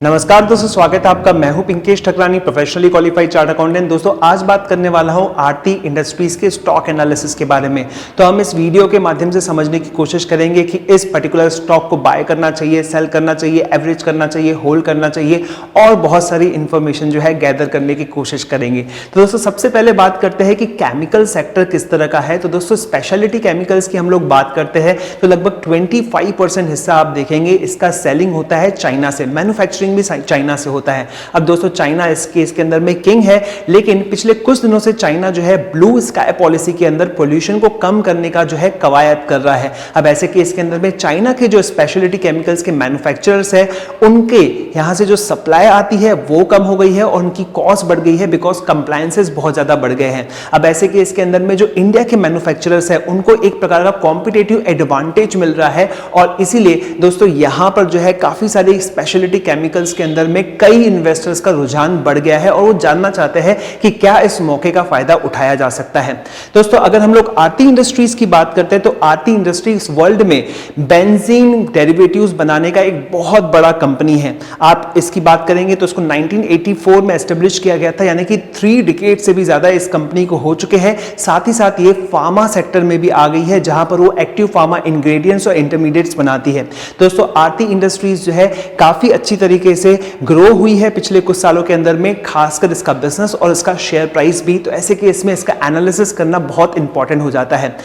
नमस्कार दोस्तों, स्वागत है आपका। मैं हूं Pinkesh Thakrani, professionally qualified chart accountant. दोस्तों आज बात करने वाला हूं आरती इंडस्ट्रीज के स्टॉक एनालिसिस के बारे में। तो हम इस वीडियो के माध्यम से समझने की कोशिश करेंगे कि इस पर्टिकुलर स्टॉक को बाय करना चाहिए, सेल करना चाहिए, एवरेज करना चाहिए, होल्ड करना चाहिए और बहुत सारी इंफॉर्मेशन जो है गैदर करने की कोशिश करेंगे। तो दोस्तों सबसे पहले बात करते हैं कि केमिकल सेक्टर किस तरह का है। तो दोस्तों स्पेशलिटी केमिकल्स की हम लोग बात करते हैं तो लगभग 25% हिस्सा आप देखेंगे इसका सेलिंग होता है चाइना से, मैन्युफैक्चरिंग भी चाइना से होता है। अब दोस्तों चाइना इस केस के अंदर में किंग है, लेकिन पिछले कुछ दिनों से चाइना जो है ब्लू स्काई पॉलिसी के अंदर पोल्यूशन को कम करने का जो है कवायद कर रहा है। अब ऐसे केस के अंदर में चाइना के जो स्पेशलिटी केमिकल्स के मैन्युफैक्चरर्स है उनके यहां से जो सप्लाई आती है वो कम हो गई है और उनकी कॉस्ट बढ़ गई है, बिकॉज कंप्लायंसेस बहुत ज्यादा बढ़ गए हैं। अब ऐसे केस के अंदर में जो इंडिया के मैन्युफैक्चरर्स है उनको एक प्रकार का कॉम्पिटेटिव एडवांटेज मिल रहा है और इसीलिए दोस्तों यहां पर जो है काफी सारी स्पेशलिटी केमिकल्स के अंदर में कई इन्वेस्टर्स का रुझान बढ़ गया है और वो जानना चाहते हैं कि क्या इस मौके का फायदा उठाया जा सकता है। दोस्तों अगर हम लोग आरती इंडस्ट्रीज की बात करते हैं तो आरती इंडस्ट्रीज वर्ल्ड में बेंजीन डेरिवेटिव्स बनाने का एक बहुत बड़ा कंपनी है। आप इसकी बात करेंगे तो इसको 1984 में एस्टेब्लिश किया गया था, यानी कि 3 डिकेड से भी ज्यादा इस कंपनी को हो चुके हैं। साथ ही साथ ये फार्मा सेक्टर में भी आ गई है जहां पर वो एक्टिव फार्मा इंग्रेडिएंट्स और इंटरमीडिएट्स बनाती है। दोस्तों आरती इंडस्ट्रीज जो है काफी अच्छी तरीके से ग्रो हुई है पिछले कुछ सालों के अंदर में, खासकर इसका बिजनेस और इसका शेयर प्राइस भी। तो ऐसे केस में इसका एनालिसिस करना बहुत इंपॉर्टेंट हो जाता है।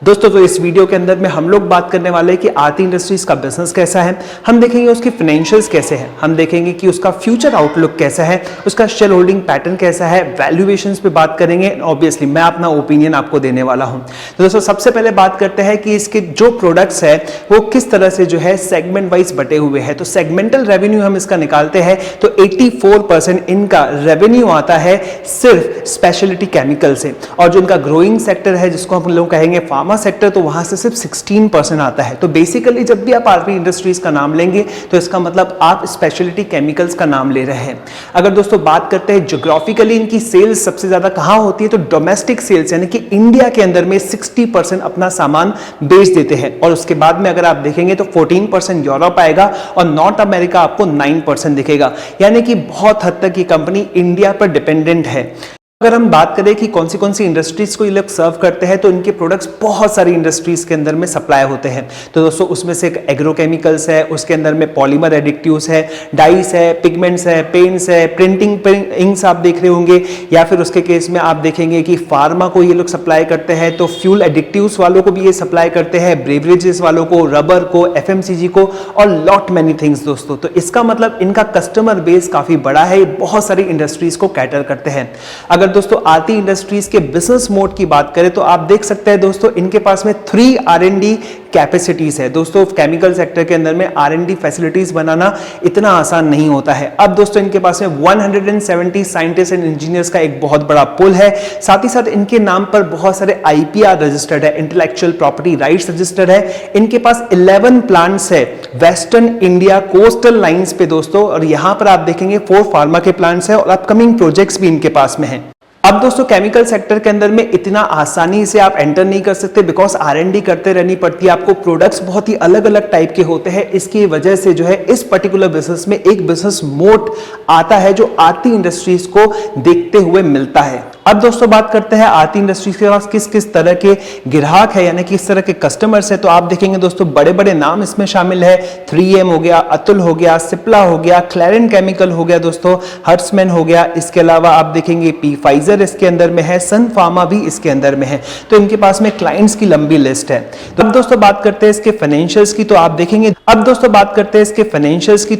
दोस्तों तो इस वीडियो के अंदर में हम लोग बात करने वाले हैं कि आरती इंडस्ट्रीज का बिजनेस कैसा है, हम देखेंगे उसकी फाइनेंशियल्स कैसे हैं, हम देखेंगे कि उसका फ्यूचर आउटलुक कैसा है, उसका शेयर होल्डिंग पैटर्न कैसा है, वैल्यूएशंस पे बात करेंगे। ऑब्वियसली मैं अपना ओपिनियन आपको देने वाला हूं। तो दोस्तों सबसे पहले बात करते हैं कि इसके जो प्रोडक्ट्स है वो किस तरह से जो है सेगमेंट वाइज बटे हुए हैं। तो सेगमेंटल रेवेन्यू हम इसका निकालते हैं तो 84% इनका रेवेन्यू आता है सिर्फ स्पेशलिटी केमिकल से, और जो इनका ग्रोइंग सेक्टर है जिसको हम लोग कहेंगे फार्मा सेक्टर, तो वहां से सिर्फ 16% आता है। तो बेसिकली जब भी आप आरती इंडस्ट्रीज का नाम लेंगे तो इसका मतलब आप स्पेशलिटी केमिकल्स का नाम ले रहे हैं। अगर दोस्तों बात करते हैं ज्योग्राफिकली इनकी सेल्स सबसे ज्यादा कहां होती है तो डोमेस्टिक सेल्स, यानी कि इंडिया के अंदर में 60% अपना सामान बेच देते हैं और उसके बाद में अगर आप देखेंगे तो 14% यूरोप आएगा और नॉर्थ अमेरिका आपको 9% दिखेगा, यानी कि बहुत हद तक ये कंपनी इंडिया पर डिपेंडेंट है। अगर हम बात करें कि कौन सी इंडस्ट्रीज को ये लोग सर्व करते हैं तो इनके प्रोडक्ट्स बहुत सारी इंडस्ट्रीज के अंदर में सप्लाई होते हैं। तो दोस्तों उसमें से एक एग्रोकेमिकल्स है, उसके अंदर में पॉलीमर एडिक्टिव्स है, डाइस है, पिगमेंट्स है, पेंट्स है, प्रिंटिंग इंक्स आप देख रहे होंगे, या फिर उसके केस में आप देखेंगे कि फार्मा को ये लोग सप्लाई करते हैं, तो फ्यूल एडिक्टिव्स वालों को भी ये सप्लाई करते हैं, ब्रेवरेजेस वालों को, रबर को, एफएमसीजी को और लॉट मैनी थिंग्स। दोस्तों तो इसका मतलब इनका कस्टमर बेस काफी बड़ा है, बहुत सारी इंडस्ट्रीज को कैटर करते हैं। अगर दोस्तों आरती इंडस्ट्रीज के बिजनेस मोड की बात करें तो आप देख सकते हैं दोस्तों इनके पास में 3 R&D कैपेसिटीज है। दोस्तों केमिकल सेक्टर के अंदर में R&D फैसिलिटीज बनाना इतना आसान नहीं होता है। अब दोस्तों इनके पास में 170 साइंटिस्ट एंड इंजीनियर्स का एक बहुत बड़ा पूल है। साथ ही साथ इनके नाम पर बहुत सारे IPR रजिस्टर्ड है, इंटेलेक्चुअल प्रॉपर्टी राइट्स रजिस्टर्ड है। इनके पास 11 प्लांट्स है वेस्टर्न इंडिया कोस्टल लाइंस पे दोस्तों, और यहां पर आप देखेंगे 4 फार्मा के प्लांट्स है और अपकमिंग प्रोजेक्ट्स भी इनके पास में है। अब दोस्तों केमिकल सेक्टर के अंदर में इतना आसानी से आप एंटर नहीं कर सकते, बिकॉज R&D करते रहनी पड़ती है आपको। प्रोडक्ट्स बहुत ही अलग अलग टाइप के होते हैं, इसकी वजह से जो है इस पर्टिकुलर बिजनेस में एक बिजनेस मोड आता है जो आरती इंडस्ट्रीज को देखते हुए मिलता है। अब दोस्तों बात करते हैं आरती इंडस्ट्रीज के पास किस किस तरह के ग्राहक है, यानी किस तरह के कस्टमर्स है। तो आप देखेंगे दोस्तों बड़े बड़े नाम इसमें शामिल है, 3M हो गया, अतुल हो गया, सिप्ला हो गया, क्लैरेंट केमिकल हो गया दोस्तों, हर्ट्समैन हो गया। इसके अलावा आप देखेंगे फाइजर इसके अंदर में है, सन फार्मा भी इसके अंदर में है। तो इनके पास में क्लाइंट्स की लंबी लिस्ट है। तो अब दोस्तों बात करते हैं इसके फाइनेंशियल्स की, तो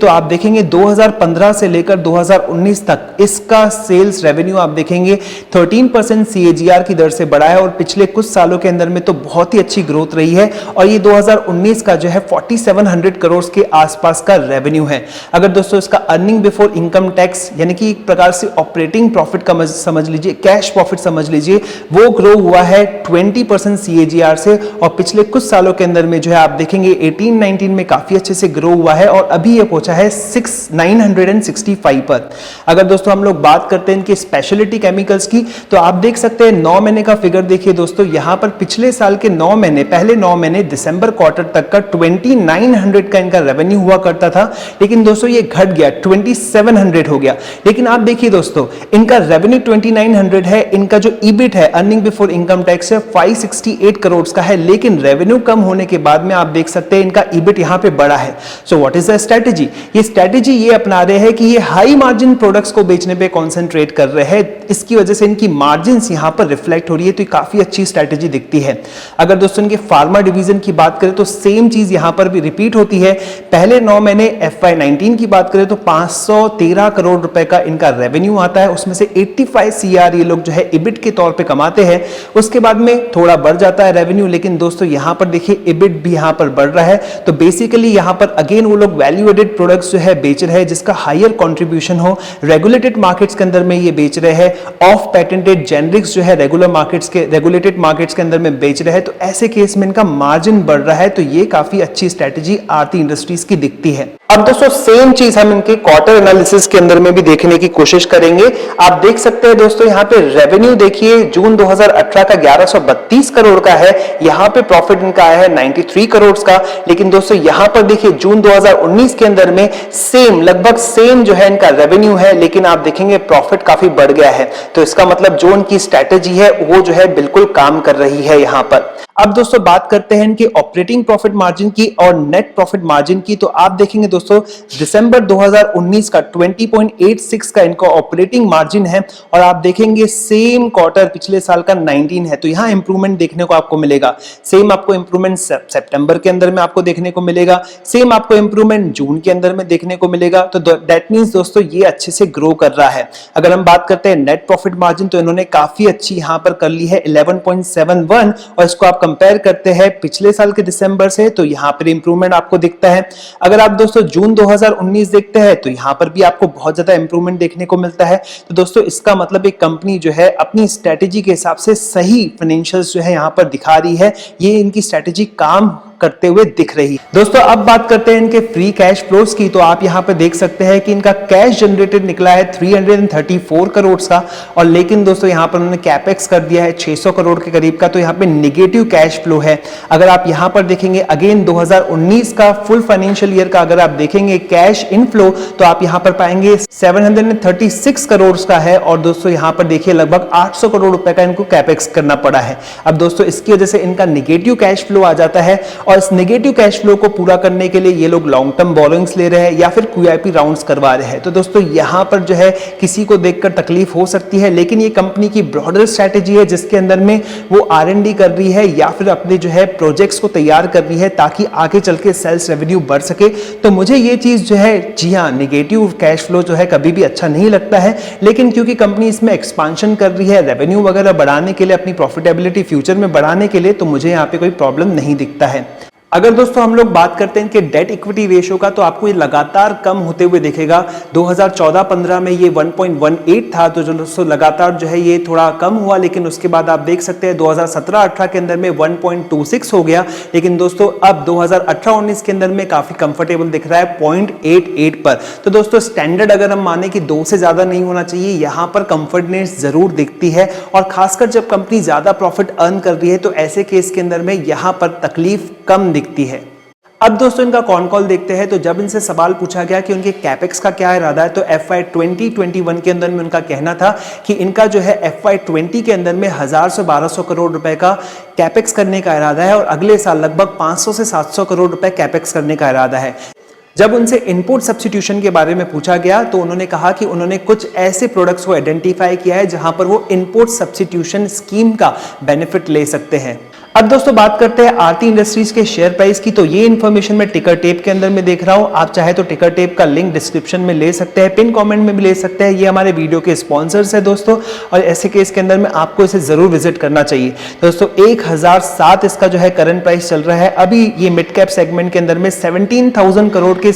आप देखेंगे 2015 से लेकर 2019 तक इसका सेल्स रेवेन्यू आप देखेंगे 13% CAGR की दर से बढ़ा है और पिछले कुछ सालों के अंदर में तो बहुत ही अच्छी ग्रोथ रही है और ये 2019 का जो है 4700 करोड़ के आसपास का रेवेन्यू है। अगर दोस्तों इसका अर्निंग बिफोर इनकम टैक्स, यानी कि एक प्रकार से ऑपरेटिंग प्रॉफिट का समझ लीजिए, कैश प्रॉफिट समझ लीजिए, वो ग्रो हुआ है 20% CAGR से और पिछले कुछ सालों के अंदर में जो है आप देखेंगे 18-19 में काफी अच्छे से ग्रो हुआ है और अभी ये पहुंचा है 965 पर। अगर दोस्तों हम लोग बात करते हैं इनके स्पेशलिटी केमिकल्स की थी। तो आप देख सकते हैं 9 महीने का फिगर देखिए दोस्तों, यहां पर पिछले साल के 9 महीने, पहले 9 महीने दिसंबर क्वार्टर तक का 2900 का इनका रेवेन्यू हुआ करता था, लेकिन दोस्तों ये घट गया 2700 हो गया। लेकिन आप देखिए दोस्तों, इनका रेवेन्यू 2900 है, इनका जो ईबिट है, अर्निंग बिफोर इनकम टैक्स है, 568 करोड़ का है, लेकिन रेवेन्यू कम होने के बाद में आप देख सकते हैं इनका ईबिट यहां पे बड़ा है। So what is the strategy? ये स्ट्रेटजी ये अपना रहे हैं कि ये हाई मार्जिन प्रोडक्ट्स को बेचने पे कॉन्सेंट्रेट कर रहे हैं, इसकी वजह से इनकी मार्जिन्स यहां पर रिफ्लेक्ट हो रही है। तो ये काफी अच्छी स्ट्रेटजी दिखती है। अगर दोस्तों इनके फार्मा डिवीजन की बात करें तो सेम चीज यहां पर भी रिपीट होती है। पहले 9 महीने FY19 की बात करें तो 513 करोड़ रुपए का इनका रेवेन्यू आता है, उसमें से 85 CR ये लोग जो है इबिट के तौर पे कमाते हैं। उसके बाद में थोड़ा बढ़ जाता है रेवेन्यू, लेकिन दोस्तों यहां पर देखिए इबिट भी यहां पर बढ़ रहा है। तो बेसिकली यहां पर अगेन वो लोग वैल्यू एडेड प्रोडक्ट्स जो है बेच रहे हैं, जिसका हायर कंट्रीब्यूशन हो। रेगुलेटेड मार्केट्स के अंदर में ये बेच रहे हैं, ऑफ पेटेंटेड जेनरिक्स जो है रेगुलेटेड मार्केट्स के अंदर में बेच रहे हैं। तो ऐसे केस में इनका मार्जिन बढ़ रहा है। तो ये काफी अच्छी स्ट्रेटजी आरती इंडस्ट्रीज की दिखती है। अब दोस्तों सेम चीज हम इनके क्वार्टर एनालिसिस के अंदर में भी देखने की कोशिश करेंगे। आप देख सकते हैं दोस्तों, यहाँ पे रेवेन्यू देखिए जून 2018 का 1132 करोड़ का है, यहाँ पे प्रॉफिट इनका आया है 93 करोड़ का। लेकिन दोस्तों यहाँ पर देखिए जून 2019 के अंदर में सेम, लगभग सेम जो है इनका रेवेन्यू है, लेकिन आप देखेंगे प्रॉफिट काफी बढ़ गया है। तो इसका मतलब जो इनकी स्ट्रेटेजी है वो जो है बिल्कुल काम कर रही है यहाँ पर। अब दोस्तों बात करते हैं इनके ऑपरेटिंग प्रॉफिट मार्जिन की और नेट प्रॉफिट मार्जिन की। तो आप देखेंगे दोस्तों दिसंबर 2019 का 20.86 का इनका ऑपरेटिंग मार्जिन है, और आप देखेंगे सेम क्वार्टर पिछले साल का 19 है। तो यहां इंप्रूवमेंट देखने को आपको मिलेगा। सेम आपको इंप्रूवमेंट सितंबर के अंदर में आपको देखने को मिलेगा, सेम आपको इंप्रूवमेंट जून के अंदर में देखने को मिलेगा। तो दैट मींस दोस्तों ये अच्छे से ग्रो कर रहा है। अगर हम बात करते हैं नेट प्रॉफिट मार्जिन, तो इन्होंने काफी अच्छी यहां पर कर ली है 11.71, और इसको आप कंपेयर करते हैं पिछले साल के दिसंबर से, तो यहां पर इंप्रूवमेंट आपको दिखता है। अगर आप दोस्तों जून 2019 देखते हैं तो यहां पर भी आपको बहुत ज्यादा इंप्रूवमेंट देखने को मिलता है। तो दोस्तों इसका मतलब एक कंपनी जो है अपनी स्ट्रेटेजी के हिसाब से सही फाइनेंशियल्स जो है यहां पर दिखा रही है, ये इनकी स्ट्रेटेजी काम करते हुए दिख रही है। दोस्तों अब बात करते हैं इनके फ्री कैश फ्लोस की। तो आप यहां पर देख सकते हैं कि इनका कैश जनरेटेड निकला है 334 करोड़ का, और लेकिन दोस्तों यहां पर उन्होंने कैपेक्स कर दिया है 600 करोड़ के करीब का। तो यहां पे नेगेटिव कैश फ्लो है। अगर आप यहां पर देखेंगे अगेन 2019 का फुल फाइनेंशियल ईयर का अगर आप देखेंगे कैश इनफ्लो, तो आप यहां पर पाएंगे 736 करोड़ का है, और दोस्तों यहां पर देखिए लगभग 800 करोड़ रुपए का इनको कैपेक्स करना पड़ा है। अब दोस्तों इसकी वजह से इनका नेगेटिव कैश फ्लो आ जाता है, और इस नेगेटिव कैश फ्लो को पूरा करने के लिए ये लोग लॉन्ग टर्म बोरोइंग्स ले रहे हैं या फिर QIP राउंड्स करवा रहे हैं। तो दोस्तों यहां पर जो है किसी को देखकर तकलीफ हो सकती है, लेकिन ये कंपनी की ब्रॉडर स्ट्रेटेजी है जिसके अंदर में वो R&D कर रही है या फिर अपने जो है प्रोजेक्ट्स को तैयार कर रही है ताकि आगे चल के सेल्स रेवेन्यू बढ़ सके। तो मुझे ये चीज जो है, जी हाँ, नेगेटिव कैश फ्लो जो है कभी भी अच्छा नहीं लगता है, लेकिन क्योंकि कंपनी इसमें एक्सपांशन कर रही है रेवेन्यू वगैरह बढ़ाने के लिए, अपनी प्रॉफिटेबिलिटी फ्यूचर में बढ़ाने के लिए, तो मुझे यहाँ पे कोई प्रॉब्लम नहीं दिखता है। अगर दोस्तों हम लोग बात करते हैं कि डेट इक्विटी रेशियो का, तो आपको ये लगातार कम होते हुए दिखेगा। 2014-15 में ये 1.18 था, तो जो दोस्तों लगातार जो है ये थोड़ा कम हुआ, लेकिन उसके बाद आप देख सकते हैं 2017-18 के अंदर में 1.26 हो गया। लेकिन दोस्तों अब 2018-19 के अंदर में काफी कंफर्टेबल दिख रहा है 0.88 पर। तो दोस्तों स्टैंडर्ड अगर हम माने कि 2 से ज्यादा नहीं होना चाहिए, यहां पर कंफर्टनेस जरूर दिखती है, और खासकर जब कंपनी ज्यादा प्रॉफिट अर्न कर रही है तो ऐसे केस के अंदर में यहां पर तकलीफ कम दिखती है। अब दोस्तों इनका कॉन कॉल देखते हैं। तो जब इनसे सवाल पूछा गया कि उनके कैपेक्स का क्या इरादा है, तो FY 2021 के अंदर में उनका कहना था कि इनका जो है FY 20 के अंदर में 1000 से 1200 करोड़ रुपए का कैपेक्स करने का इरादा है, और अगले साल लगभग 500 से 700 करोड़ रुपए कैपेक्स करने का इरादा है। जब उनसे इनपुट सब्स्टिट्यूशन के बारे में पूछा गया तो उन्होंने कहा कि उन्होंने कुछ ऐसे प्रोडक्ट्स को आइडेंटिफाई किया है जहां पर वो इनपुट सब्स्टिट्यूशन स्कीम का बेनिफिट ले सकते हैं। अब दोस्तों बात करते हैं आरती इंडस्ट्रीज के शेयर प्राइस की। तो ये इन्फॉर्मेशन मैं टिकर टेप के अंदर में देख रहा हूं, आप चाहे तो टिकर टेप का लिंक डिस्क्रिप्शन में ले सकते हैं, पिन कमेंट में भी ले सकते हैं। ये हमारे वीडियो के स्पॉन्सर्स है दोस्तों, और ऐसे केस के अंदर में आपको इसे जरूर विजिट करना चाहिए। दोस्तों 1007 इसका जो है करंट प्राइस चल रहा है। अभी ये मिड कैप सेगमेंट के अंदर में 17,000 करोड़ के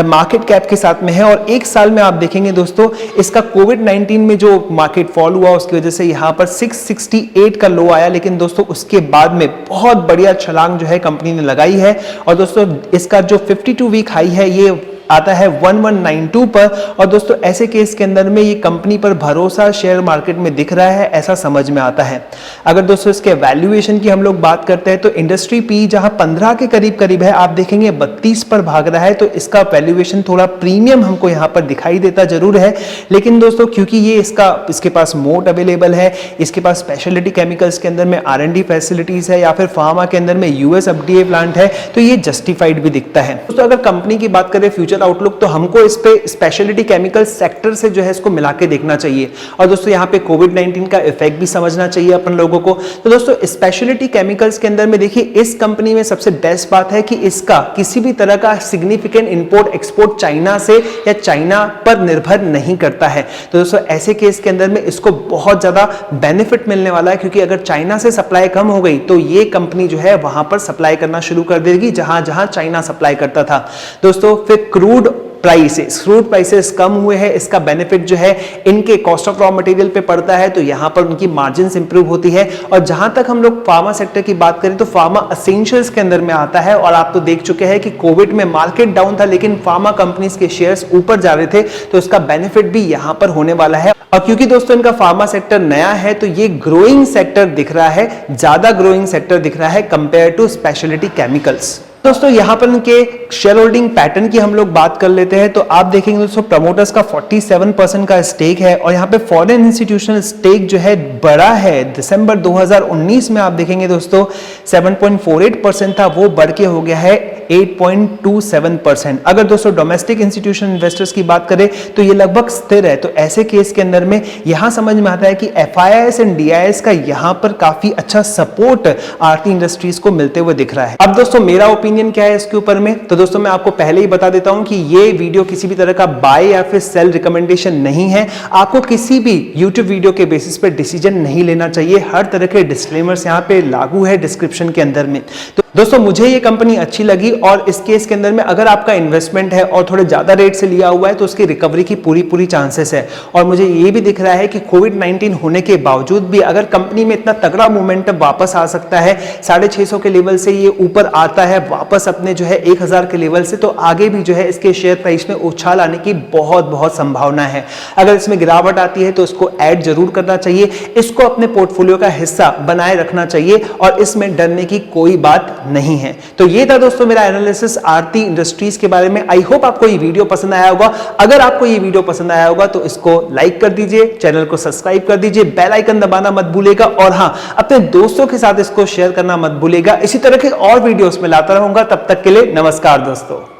मार्केट कैप के साथ में है, और एक साल में आप देखेंगे दोस्तों इसका कोविड-19 में जो मार्केट फॉल हुआ उसकी वजह से यहाँ पर 668 का लो आया, लेकिन दोस्तों उसके बाद में बहुत बढ़िया छलांग जो है कंपनी ने लगाई है। और दोस्तों इसका जो 52 वीक हाई है ये आता है 1192 पर। और दोस्तों ऐसे केस के अंदर में ये कंपनी पर भरोसा शेयर मार्केट में दिख रहा है, ऐसा समझ में आता है। अगर दोस्तों इसके वैल्यूएशन की हम लोग बात करते हैं तो इंडस्ट्री पी जहां 15 के करीब करीब है, आप देखेंगे 32 पर भाग रहा है, तो इसका वैल्यूएशन थोड़ा प्रीमियम हमको यहां पर दिखाई देता जरूर है। लेकिन दोस्तों क्योंकि ये इसके पास मोट अवेलेबल है, इसके पास स्पेशलिटी केमिकल्स के अंदर में R&D फैसिलिटीज है या फिर फार्मा के अंदर में US FDA प्लांट है, तो ये जस्टिफाइड भी दिखता है। दोस्तों अगर कंपनी की बात करें फ्यूचर आउटलुक, तो हमको इस पे स्पेशलिटी केमिकल सेक्टर से जो है इसको मिला के देखना चाहिए। और दोस्तों यहाँ पे कोविड-19 का इफेक्ट भी समझना चाहिए अपन लोगों को। तो दोस्तों स्पेशलिटी केमिकल्स के अंदर में देखिए इस कंपनी में सबसे बेस्ट बात है कि इसका किसी भी तरह का सिग्निफिकेंट इंपोर्ट एक्सपोर्ट चाइना से या चाइना पर निर्भर नहीं करता है। तो दोस्तों ऐसे केस के अंदर में इसको बहुत ज्यादा बेनिफिट मिलने वाला है, क्योंकि अगर चाइना से सप्लाई कम हो गई तो ये कंपनी जो है वहां पर सप्लाई करना शुरू कर देगी जहां जहां चाइना सप्लाई करता था। दोस्तों फिर क्रूड प्राइसेस कम हुए हैं, इसका बेनिफिट जो है इनके कॉस्ट ऑफ रॉ मटेरियल पे पड़ता है, तो यहां पर उनकी मार्जिन्स इंप्रूव होती है। और जहां तक हम लोग फार्मा सेक्टर की बात करें तो फार्मा एसेंशियल्स के अंदर में आता है। और आप तो देख चुके हैं कि कोविड में मार्केट डाउन था लेकिन फार्मा कंपनीज के शेयर्स ऊपर जा रहे थे, तो इसका बेनिफिट भी यहां पर होने वाला है। और क्योंकि दोस्तों इनका फार्मा सेक्टर नया है तो ये ग्रोइंग सेक्टर दिख रहा है, ज्यादा ग्रोइंग सेक्टर दिख रहा है कंपेयर टू स्पेशलिटी केमिकल्स। दोस्तों यहां पर इनके शेयर होल्डिंग पैटर्न की हम लोग बात कर लेते हैं, तो आप देखेंगे दोस्तों प्रमोटर्स का 47% का स्टेक है और यहां पे फॉरेन इंस्टीट्यूशनल स्टेक जो है बड़ा है। दिसंबर 2019 में आप देखेंगे दोस्तों 7.48% था, वो बढ़ के हो गया है 8.27%। अगर दोस्तों डोमेस्टिक इंस्टीट्यूशनल इन्वेस्टर्स की बात करें तो ये लगभग स्थिर है। तो ऐसे केस के अंदर में यहां समझ में आता है कि FIIs एंड DIS का यहां पर काफी अच्छा सपोर्ट आरती इंडस्ट्रीज को मिलते हुए दिख रहा है। अब दोस्तों मेरा ओपिनियन क्या है इसके ऊपर में, तो दोस्तों मैं आपको पहले ही बता देता हूं कि ये वीडियो किसी भी तरह का बाय या फिर सेल रिकमेंडेशन नहीं है। आपको किसी भी यूट्यूब वीडियो के बेसिस पे डिसीजन नहीं लेना चाहिए। हर तरह के डिस्क्लेमर्स यहां पे लागू है डिस्क्रिप्शन के अंदर में। तो दोस्तों मुझे ये कंपनी अच्छी लगी और इस केस के अंदर में अगर आपका इन्वेस्टमेंट है और थोड़े ज्यादा रेट से लिया हुआ है तो उसकी रिकवरी की पूरी चांसेस है। और मुझे ये भी दिख रहा है कि कोविड-19 होने के बावजूद भी अगर कंपनी में इतना तगड़ा मोमेंटम वापस आ सकता है, 650 के लेवल से ये ऊपर आता है वापस अपने जो है 1000 के लेवल से, तो आगे भी जो है इसके शेयर प्राइस में उछाल आने की बहुत संभावना है। अगर इसमें गिरावट आती है तो इसको ऐड जरूर करना चाहिए, इसको अपने पोर्टफोलियो का हिस्सा बनाए रखना चाहिए और इसमें डरने की कोई बात नहीं है। तो ये था दोस्तों मेरा एनालिसिस आरती इंडस्ट्रीज के बारे में। आई होप आपको ये वीडियो पसंद आया होगा। अगर आपको ये वीडियो पसंद आया होगा तो इसको लाइक कर दीजिए, चैनल को सब्सक्राइब कर दीजिए, बेल आइकन दबाना मत भूलिएगा और हां अपने दोस्तों के साथ इसको शेयर करना मत भूलिएगा। इसी तरह के और वीडियोस में लाता रहूंगा। तब तक के लिए नमस्कार दोस्तों।